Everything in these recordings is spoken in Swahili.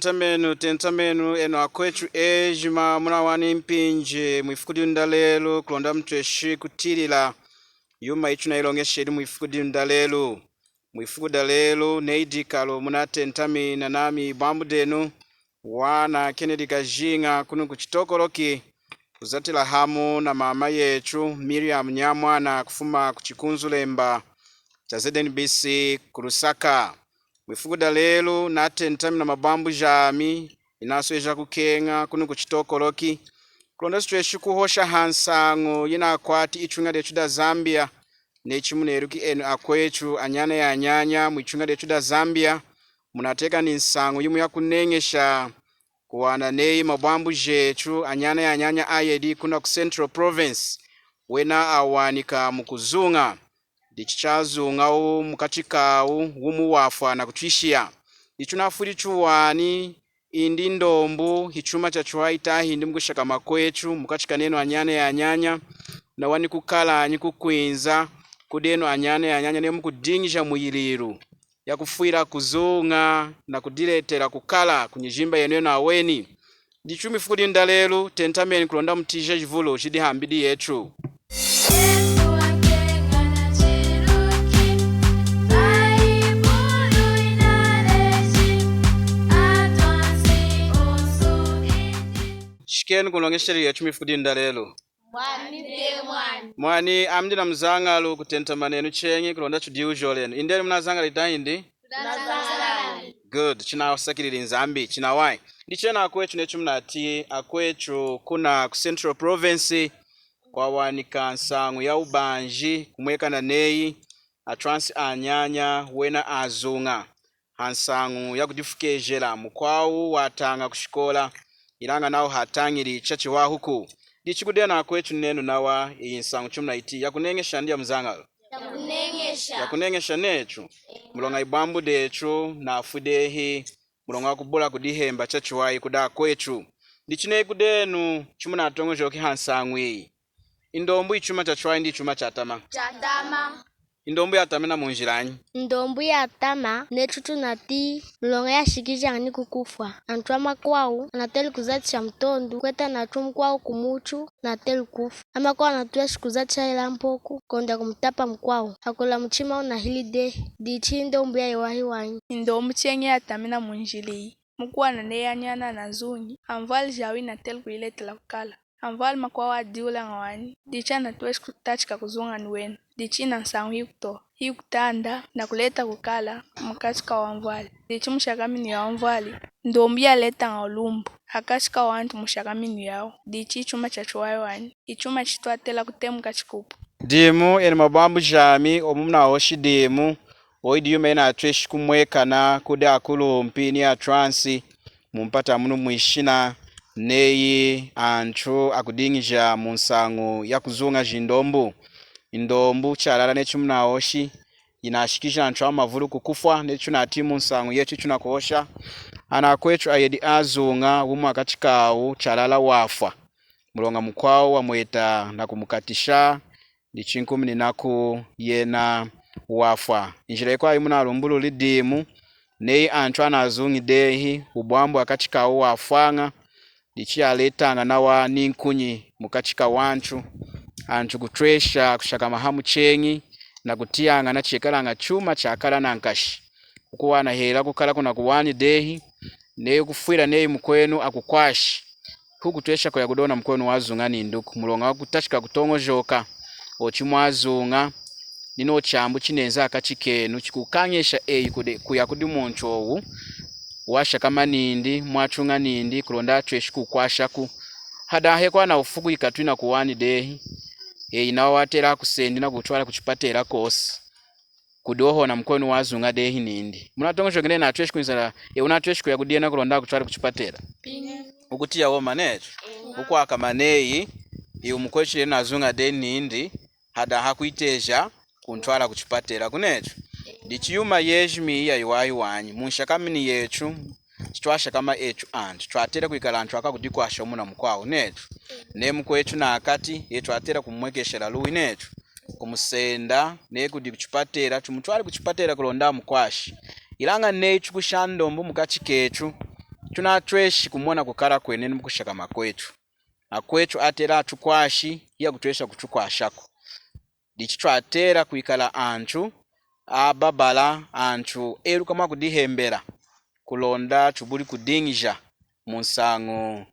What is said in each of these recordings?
tentamenu eno akwechu ejima muna wani mpinje mwifukudi ndalelo kulonda mtweshi kutilila yuma ichu na ilongesheli mwifukudi ndalelo mwifukuda lelo neidikalo muna tentamina nami bambu denu wana Kennedy Kajinga kunu kuchitokoloki kuzatila hamu na mama yechu Miriam Nyamwana kufuma kuchikunzulemba cha ZNBC kulusaka mwifukuda lelo na tentami na mabambu jami inasweja kukenga kunu kuchitokoloki kulonda streshu kuhosha hansango yina akwati ichunga dechu da Zambia nechimu neruki enu akwechu anyana ya anyanya mwichunga dechu da Zambia munateka ni nsango yimu ya kunengesha kuwana nei mabambu jechu anyana ya anyanya ayedi kuna ku Central Province wena awanika mukuzunga dichazunga mukachikawu wumu wafwa na kutwishia ichunafuri chuwani indi ndombu hichuma chachuwa hindi mkushaka makwechu mukachika neno anyana ya anyanya na wani kukala anyi kukwinza kudeno anyana ya anyanya nemu kudingisha muiliru ya kufuira kuzunga na kudiletera kukala kunyijimba yeneo na weni dichumi fukudi ndalelu tentameni kulonda mtija jivulo chidi hambidi yetu shikeni kulongesheri yetu mifukudi ndalelu mwani amdi na mzangalo kutentamane chenye kulonda chudiu jolenu indeli mnazangala itaindi good china wasakilili nzambi china wai ndichena akwechu nechu mnati akwechu kuna ku Central Province kwa wanika nsangu ya ubanji kumweka na nei atransi anyanya wena azunga hansangu ya kudifukejela mukwawu watanga kushikola ilanga nao hatangili chachi wa huku ndichikudena akwechu nenu nawa insangu chumna iti ya kunengesha ndia mzangalo ya kunengesha nechu mulonga ibambu dechu na afudehi mulonga kubula kudihemba chachuwai kuda kwechu ndichine kudenu chumuna atongo joki hansangwi indombu ichuma chachuwai ndi chuma chatama indombu ya tamena munjiranyi ndombu ya tama nechutu nati mulonga ya shikija ni kukufwa antwama kwau anateli kuzatisha mtondu kweta natumu kwau kumuchu nateli kufu ama kwau anatuya shikuzatisha ila mpoku konda kumtapa mkwau hakola mchima una hilide dichi ndombu ya iwahi wanyi ndombu chenye ya tamena munjili mkuwa na neyanyana na zunyi amvali jawi nateli kuiletela kukala amvali makwau adiula ngawani dicha natuya shikutachika kuzunga nuwenu dichi na nsangu hii kutanda na kuleta kukala mkachika wa mvali dichi mushakamini ya mvali ndombu ya leta nga ulumbu hakachika wantu mushakamini yao dichi ichuma chachuwayo wani ichuma chituatela kutemu kachikupu dimu eni mabambu jami omumna oshi dimu oidi yume ina atreshi kumwekana kude akulu mpini ya transi mumpata munu mwishina neyi antru akudingija munsangu ya kuzunga jindombu indombu chalala nechu mnaoshi inashikisha anthu amavulu kukufwa nechu na timu nsangu yechu chuna kuosha anakwechu ayedi azunga umu akachikawu chalala wafwa mulonga mkwao wamweta na kumukatisha ndichinkumi ninaku yena wafwa injira ikwa imuna alumbulu lidimu nei anthu anazungi dehi ubwambu akachikawu wafwanga ndichi aletanga nawa ninkunyi mukachika wanchu anthu kutresha kushaka mahamu chenyi na kutianga na chekalanga chuma chakala na nkashi ukuwana hela kukala kuna kuwani dehi neyo kufuira neyi mkwenu akukwashi huku tuesha kwa kudona mkwenu wazunga ni nduku mulonga wakutashika kutongo joka ochimwazunga nino chambu chinenza akachikenu chikukanyesha kuyakudi monchowu washa kama nindi mwachunga nindi kulonda tueshi kukwashaku hadahe kwa na ufuku ikatwina kuwani dehi inawatera kusendi na kutwala kuchipatera kosi kudoho na mkwenu wazunga dehi nindi munatongo chokene na atweshi kuinzala unatweshi kuyakudiena kulonda kutwala kuchipatera ukutia wo manecho uko akamaneyi umukwechi na azunga dehi nindi hada hakuiteja kuntwala kuchipatera kunecho dichiyuma yejmi ya iwayi wanyi munshakamini yechu chitwasha kama echu andi twatera kuikala anthu akakudikwasha omuna mukwawo netu nemukwechu na akati yetu atera kumwekeshera luwi netu kumusenda nekudi kuchipatera tumutwali kuchipatera kulonda mukwashi ilanga nechu kushandombu mukachikechu tunatweshi kumona kukara kwenene mukushaka makwetu akwetu atera atukwashi ya kutwesha kutukwashako dichi twatera kuikala antu ababala antu eru kama kudihembera kulonda tubuli kudingisha munsango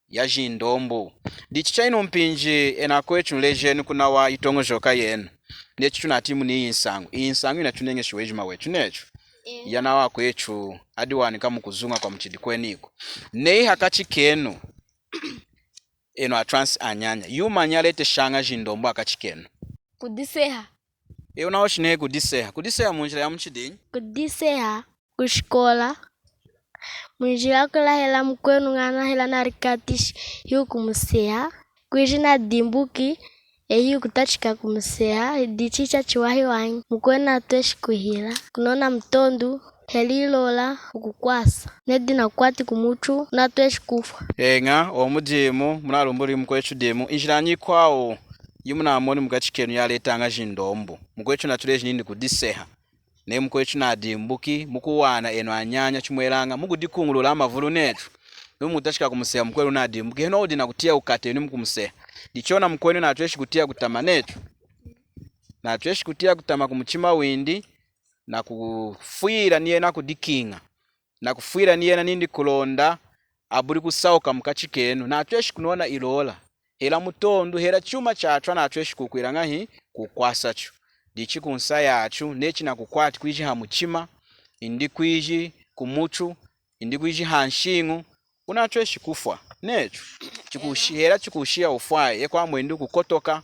ya jindombo dichi chaino mpinji ena kwetu lejeni kuna wa itongo joka yenu nechi tunatimu ni insango inatunengesho wejuma wetu necho yana wa kwetu adi wanika mukuzunga kwa mchidi kweniko nei hakachi kenu eno atrans anyanya yumanya lete shanga jindombo hakachi kenu kudiseha unaoshine kudiseha munjira ya mchidinyi kudiseha kushikola munjira kula hela mkwenu ngana hela narikatishi hiu kumuseha kuijina dimbuki hiu kutachika kumuseha dichicha chiwahi wanyi mkwenu atweshi kuhila kunona mtondu helilola ukukwasa nedina kwati kumuchu natweshi kufa enga omudimu munalumburi mkwechu dimu injiranyi kwao yumuna amoni mukachikenu yaletanga jindombo mkwechu natuleji nindi kudiseha ne mkwechu nadimbuki mukuwana eno anyanya chimwelanga mukudikungulula amavulu netu numutashika kumuseha mkwelu nadimbuki heno odina kutia ukate ni mukumuseha dichona mkwenu natweshi kutia kutama netu natweshi kutia kutama kumuchima windi na kufuira niye na kudikinga na kufuira niye na nindi kulonda aburi kusauka mukachikenu natweshi kunoona ilola hela mutondu hela chuma chatwa natweshi kukwiranga hi kukwasacho dichi kunsa yachu nechi na kukwati kwiji hamuchima indi kwiji kumuchu indi kwiji hanshingu unatweshi kufwa necho chikushihera chikushia ufwaye ekwa mwendu kukotoka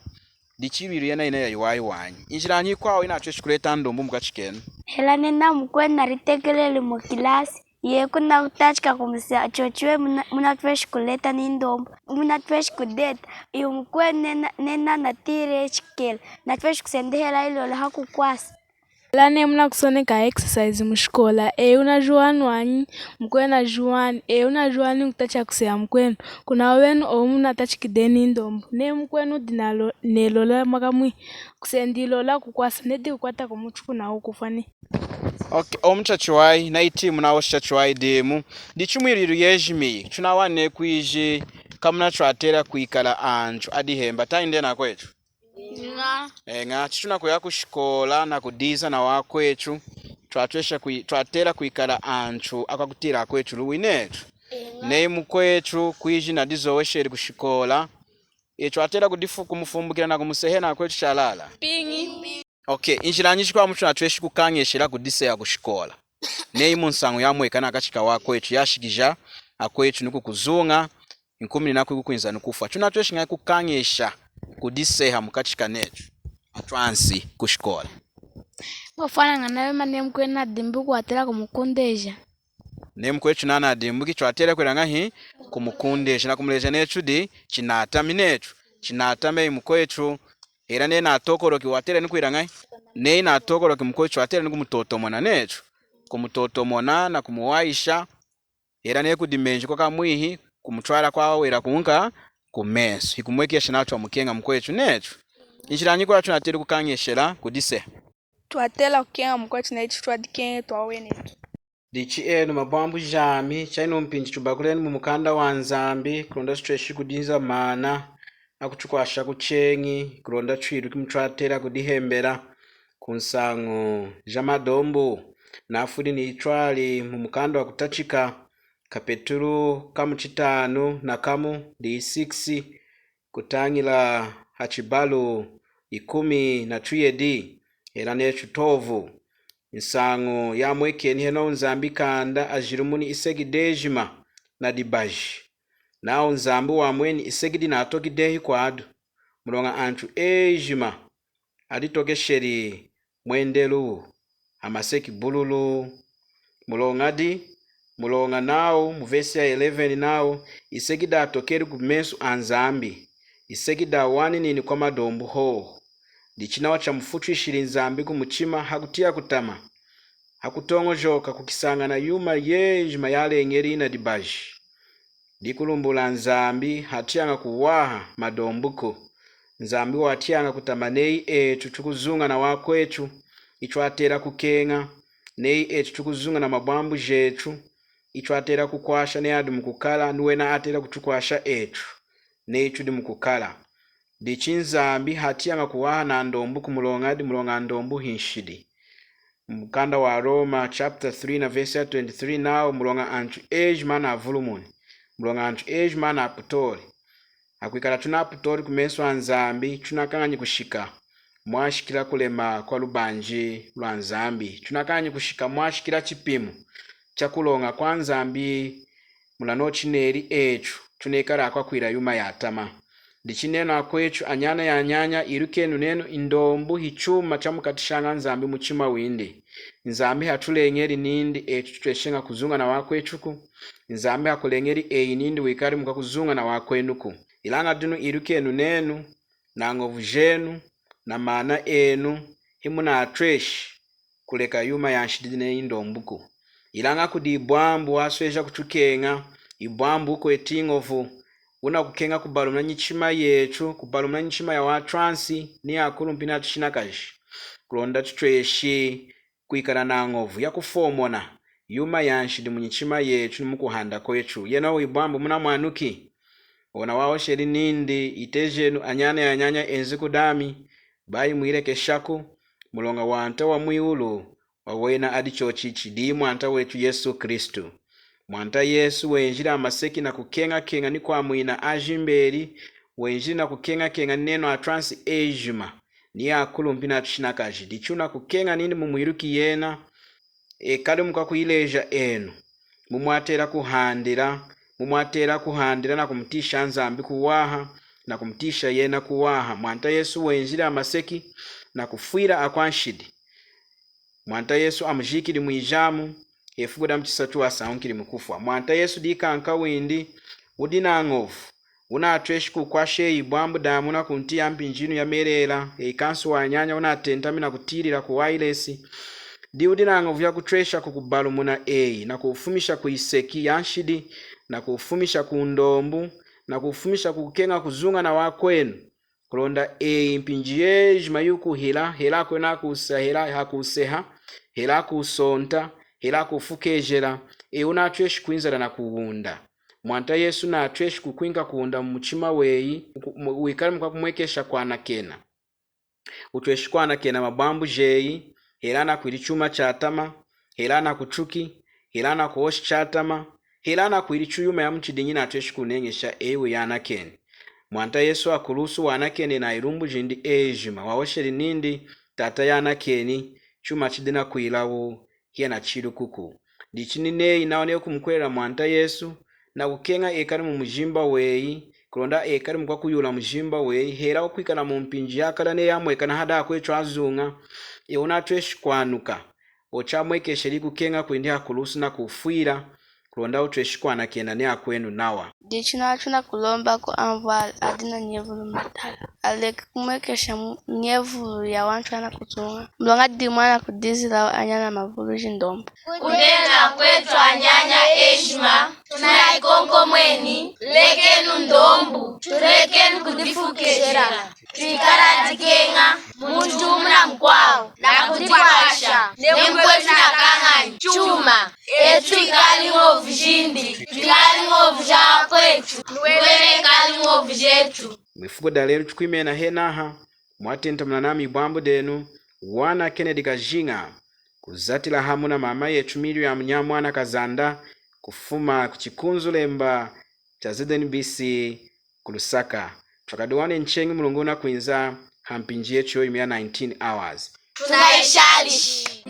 dichibiru yana ina yayiwayi wanyi injiranyi kwao inatweshi kuleta ndombo mukachikenu hela nena mkwenu naritekelele mu kilasi ye kuna utachika kumsia chochwe munatweshi kuleta ni ndombo munatweshi kudeta iyo mkwenu nena natire chikela natweshi kusendehela ilo la hakukwasa lane muna kusoneka exercise mushikola una juani wanyi mkwena juani una juani kutacha kusea mkwenu kuna wenu omuna tachikideni ndombo ne mkwenu dinalo nelola makamwi kusendilola kukwasa nedi kukwata kumuchu kuna ukufani okay omchachiwai na itimu na oshachiwai demu dichumwiriru yejimi tunawane kwiji kamuna twatera kuikala anchu adihemba tainde na kwetu nga chichuna kuya kushikola na kudiza na wakwechu twatera kuikala anchu akakutira kwechu luwinetu nei mukwechu kwiji na dizowesheri kushikola twatera kudifu kumufumbukira na kumusehena kwechu shalala pingi okay injiranyi chikwa muchu natweshi kukangeshera kudiseya kushikola nei munsango yamweka nakachika wakwechu yashikija akwechu nikukuzunga 10 nako kukwinza nikufa tunatweshi ngai kukangesha kudiseha mukachika necho atwansi kushikola mufana nganawe mane mkwena dimbuku atera kumukundeja ne mkwechu nana dimbuki twatera kwelanga hi kumukundeja na kumuleja nechu di chinatami nechu chinatame mkwechu era ne natokoroki watera nikwiranga ne natokoroki mkwechu atera nikumutotomona nechu kumutotomona na kumuwaisha era ne kudimenji kwa kamwihi kumutwala kwa wera kunka kumeso hikumwekesha natwa mukenga mkwechu nechu injiranyi kwa tunatera kukangeshera kudise twatela kukenga mkwechu nechu twadikenge twawene dichi eno mabambu jami chaino mpinji tubakuleni mumukanda wa nzambi kulonda stretch kudinza mana akuchukwasha kuchengi kulonda chwiru kimtwatera kudihembera kunsango jamadombo nafudi ni itwali mumukanda wa kutachika kapetulu kamu chitano na kamu di 6 kutangila hachibalo 10 na tuyedi era nechu tovu nsango ya mwekeni heno nzambi kanda ajirumuni isegidejima na dibaji nao nzambi wa mweni isegidi na atokidehi kwadu mulonga antu ejima aditokesheri mwendelu amaseki bululu mulonga nao muvesi ya 11 nao isegida atokeri kumesu anzambi isegida wani nini kwa madombu ho dichinawa cha mfutu ishiri nzambi kumuchima hakutia kutama hakutongo joka kukisanga na yuma yejima yale engeri na dibaji dikulumbula nzambi hatianga kuwaha madombuko nzambi watianga kutamanei etu tukuzunga na wakwetu ichwatera kukenga nei etu tukuzunga na mabambu jetu icho atera kukwasha ne adi mukukala nuwena atera kutukwasha echo ne icho di mukukala dichinzambi hatiyanga kuwaha na ndombu kumulongadi mulonga ndombu hinshidi mukanda wa Roma chapter 3 na verse ya 23 nao mulonga antu age mana avulumuni mulonga antu age mana aputori akwikala tuna aputori kumeswa nzambi tunakanyi kushika mwashikila kulema kwa lubanji lwa nzambi tunakanyi kushika mwashikila chipimu chakulonga kwa nzambi mulano chineri echo tunekala kwa kwira yuma yatama dichineno akwecho anyana ya nyanya irukenu neno indombu hichuma chamukatishanga nzambi muchima windi nzambi hatulengeri nindi echo tuteshenga kuzunga na wakwechuku nzambi hakulengeri nindi wikari muka kuzunga na wakwenuku ilanga dinu irukenu nenu na ngovu jenu na mana enu himuna atresh kuleka yuma yanshidine indombuku ilanga kudi ibwambu wasweja kutukenga ibwambu uko etingovu una kukenga kubalumna nyichima yechu kubalumna nyichima ya watransi ni akulu mpina tushinakashi kulonda tutweshi kuikala na ngovu ya kufomona yuma yanshidi munyichima yechu mukuhanda kwechu yena ibwambu muna mwanuki ona wao sheri nindi itejenu anyana ya nyanya enzi kudami bayi mwireke shaku mulonga wanta wa mwiulu wawena adi chochichi di mwanta wetu Yesu Kristu mwanta Yesu wenjira amaseki na kukenga kenga ni kwa mwina ajimberi wenjira na kukenga kenga neno atransi ejuma ni akulu mpina tushinakaji dichuna kukenga nini mumwiruki yena kade muka kuileja enu mumwatera kuhandira na kumtisha nzambi kuwaha na kumtisha yena kuwaha mwanta Yesu wenjira amaseki na kufwira akwanshidi mwanta Yesu amujikiri mwijamu efuguda mchisatu asaunkiri mukufwa mwanta Yesu dikanka windi udina ngovu una atreshiku kwa sheyi bwambu damu na kuntia mpinjinu ya merela ikansu wa nyanya una atentami na kutirira kuwailesi di udina ngovu ya kutresha kukubalu muna na kufumisha kuiseki yanshidi na kufumisha kundombu na kufumisha kukenga kuzunga na wakwenu kulonda mpinji mayuku hela kwena kusa hela hakuseha hela kusonta hela kufukejera una atreshi kuinzala na kuwunda mwanta Yesu na atreshi kukwinga kuunda muchima weyi wikali muka kumwekesha kwa nakena utreshi kwa nakena mabambu jeyi hela na kuili chuma chatama hela na kuchuki hela na kuoshi chatama hela na kuili chuyuma ya mchidinyi na atreshi kunengesha ewe ya nakene mwanta Yesu akulusu wanakene na irumbu jindi ejima waosheri nindi tata ya nakeni chuma chidina kuilawo hiena chiru kuku dichini nei naone kumkwera mwanta Yesu na kukenga ekari mu mujimba weyi kulonda ekari mukwa kuyula mujimba weyi hera okwikana mu mpinji yakala ne yamwekana hada akwecho azunga una tweshi kwanuka ochamwekesheri kukenga kwindi akulusu na kufwira kulonda utreshi kwana kena ne akwenu nawa dichina chuna kulomba ku amval adina nyevulu matala aleke kumwekesha nyevulu ya wantu ana kutunga mlonga dimwana kudizila anyana mavulu jindomba kudena kwetu anyanya eshma tunaikonko mweni lekenu ndombu turekenu kudifukeshera tuikarandikenga muntu muna mkwao na kutipasha nemkwetu nakanga chuma etuikali ngovu jindi tuikali ngovu ja kwetu nuwele kali ngovu jetu mifugo dalero tukwimena henaha mwatenta mnanami bwambu denu wana Kennedy Kajinga kuzatila hamuna mama yetu Miriam Nyamwana Kazanda kufuma kuchikunzu lemba cha ZNBC kulusaka twakadiwane nchengi mulunguna kuinza hampinji yetu yoyi 19 hours tunaishalishi